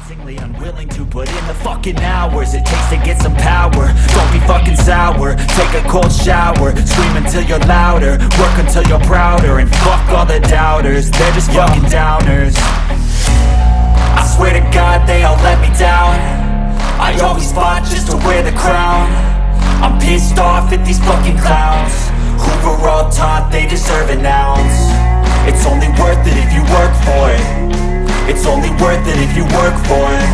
convincingly unwilling to put in the fucking hours it takes to get some power. Don't be fucking sour, take a cold shower, scream until you're louder, work until you're prouder, and fuck all the doubters, they're just fucking downers. I swear to God they all let me down. I always fought just to wear the crown. I'm pissed off at these fucking clowns who were all taught they deserve an ounce. It's only worth it if you work for it. It's only worth it if you work for it.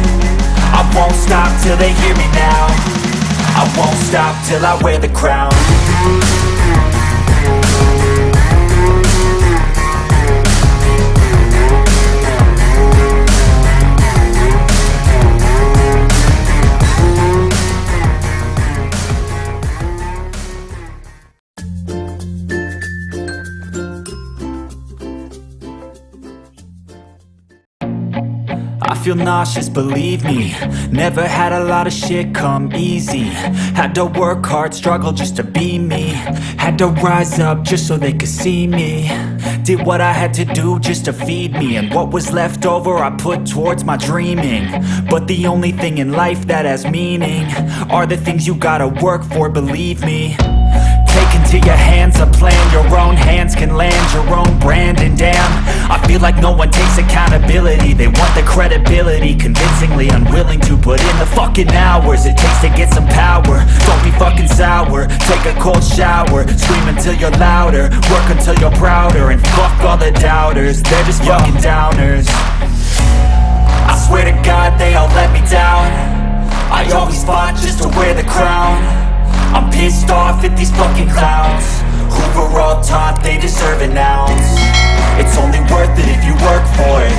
I won't stop till they hear me now. I won't stop till I wear the crown. I feel nauseous, believe me. Never had a lot of shit come easy. Had to work hard, struggle just to be me. Had to rise up just so they could see me. Did what I had to do just to feed me, and what was left over I put towards my dreaming. But the only thing in life that has meaning are the things you gotta work for, believe me. Take into your hands a plan, your own hands can land your own brand. And damn, I feel like no one takes accountability. They want the credibility, convincingly unwilling to put in the fucking hours it takes to get some power. Don't be fucking sour, take a cold shower, scream until you're louder, work until you're prouder, and fuck all the doubters, they're just fucking downers. I swear to God they all let me down. I always fought just to wear the crown. I'm pissed off at these fucking clowns who were all taught they deserve an ounce. It's only worth it if you work for it.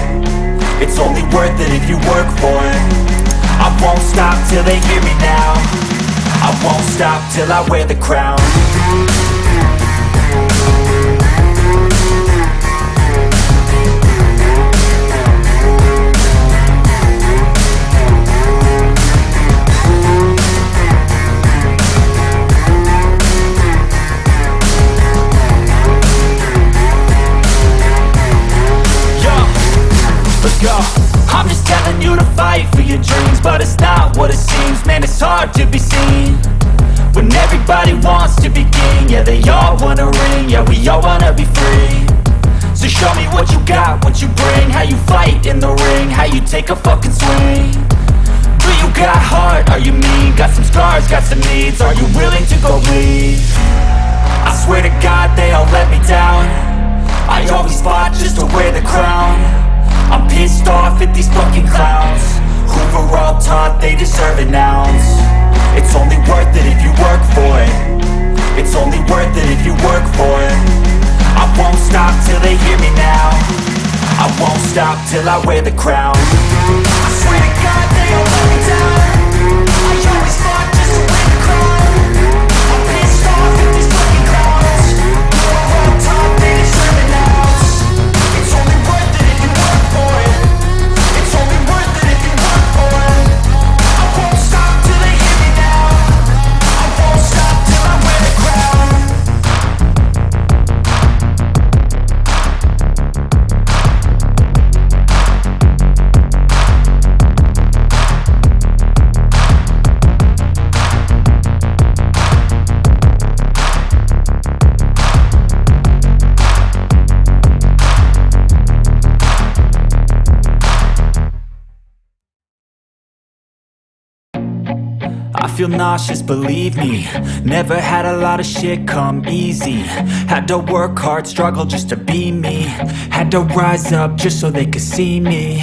It's only worth it if you work for it. I won't stop till they hear me now. I won't stop till I wear the crown. I'm just telling you to fight for your dreams, but it's not what it seems. Man, it's hard to be seen when everybody wants to be king. Yeah, they all wanna ring, yeah, we all wanna be free. So show me what you got, what you bring, how you fight in the ring, how you take a fucking swing. Do you got heart, are you mean? Got some scars, got some needs, are you willing to go bleed? I swear to God they all let me down. I always fought just to wear the crown. I'm pissed off at these fucking clowns who were all taught they deserve an ounce. It's only worth it if you work for it. It's only worth it if you work for it. I won't stop till they hear me now. I won't stop till I wear the crown. I swear to God they all let me down. I always fought just to wear the crown. I'm pissed off at these fucking clowns who were all taught they deserve an ounce. It's only worth it if you work for it. It's only worth it if you work for it. I won't stop till they hear me now. I won't stop till I wear the crown. I feel nauseous, believe me. Never had a lot of shit come easy. Had to work hard, struggle just to be me. Had to rise up just so they could see me.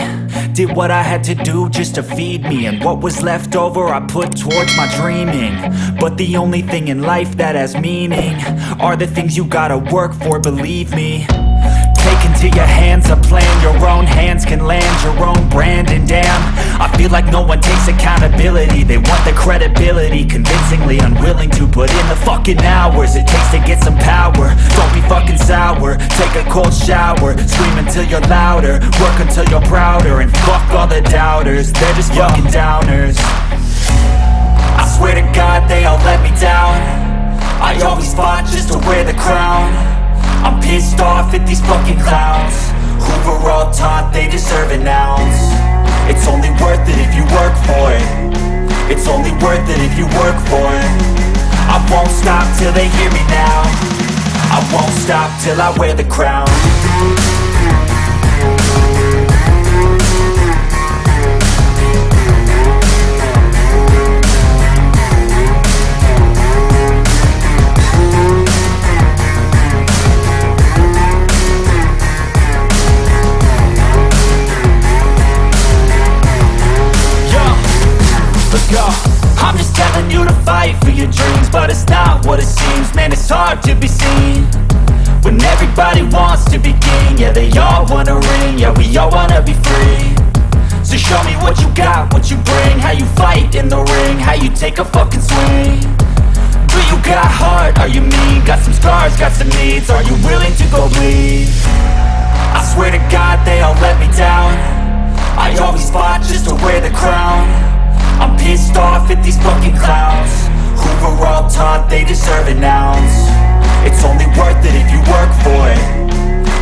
Did what I had to do just to feed me, and what was left over I put towards my dreaming. But the only thing in life that has meaning are the things you gotta work for, believe me. Take into your hands a plan, your own hands can land your own brand. And damn, I feel like no one takes accountability. They want the credibility, convincingly unwilling to put in the fucking hours it takes to get some power. Don't be fucking sour, take a cold shower, scream until you're louder, work until you're prouder, and fuck all the doubters, they're just fucking downers. I swear to God they all let me down. I always fought just to wear the crown. I'm pissed off at these fucking clowns who were all taught they deserve an ounce. It's only worth till they hear me now. I won't stop till I wear the crown. I'm just telling you to fight for your dreams, but it's not what it seems. Man, it's hard to be seen when everybody wants to be king. Yeah, they all wanna ring, yeah, we all wanna be free. So show me what you got, what you bring, how you fight in the ring, how you take a fucking swing. Do you got heart, are you mean? Got some scars, got some needs, are you willing to go bleed? I swear to God they all let me down. I always fought just to wear the crown. I'm pissed off at these fucking clowns who were all taught they deserve an ounce. It's only worth it if you work for it.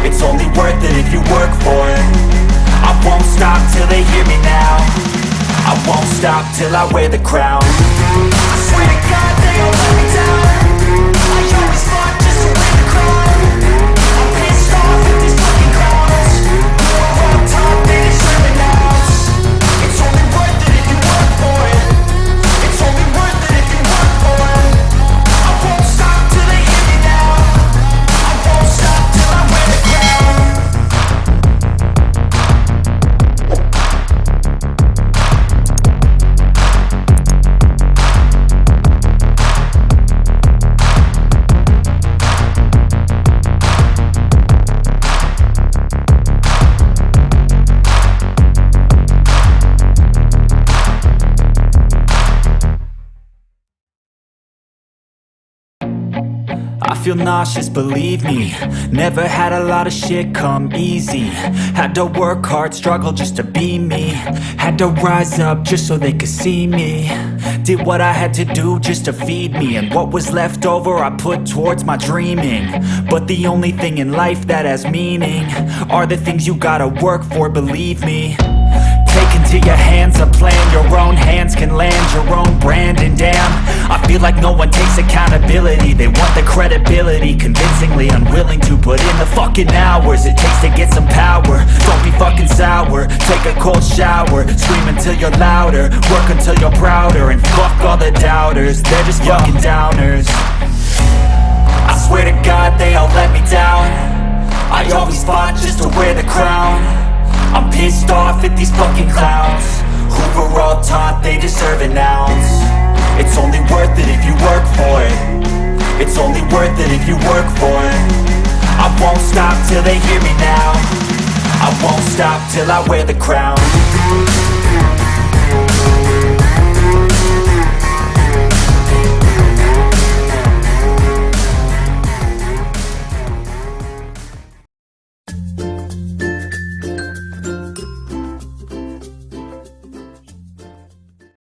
It's only worth it if you work for it. I won't stop till they hear me now. I won't stop till I wear the crown. I swear to God they all let me down. I always fought just to wear the crown. I'm pissed off at these fucking clowns who were all taught they deserve an ounce. It's only worth it if you work for it. It's only worth it if you work for it. I won't stop till they hear me now. I won't stop till I wear the crown. I feel nauseous, believe me. Never had a lot of shit come easy. Had to work hard, struggle just to be me. Had to rise up just so they could see me. Did what I had to do just to feed me. And what was left over I put towards my dreaming. But the only thing in life that has meaning are the things you gotta work for, believe me. Take into your hands a plan, your own hands can land your own brand. And damn, I feel like no one takes accountability. They want the credibility, convincingly unwilling to put in the fucking hours it takes to get some power. Don't be fucking sour, take a cold shower. Scream until you're louder, work until you're prouder. And fuck all the doubters, they're just fucking downers. I swear to God they all let me down. I always fought just to wear the crown. I'm pissed off at these fucking clowns who were all taught they deserve an ounce. It's only worth it if you work for it. It's only worth it if you work for it. I won't stop till they hear me now. I won't stop till I wear the crown.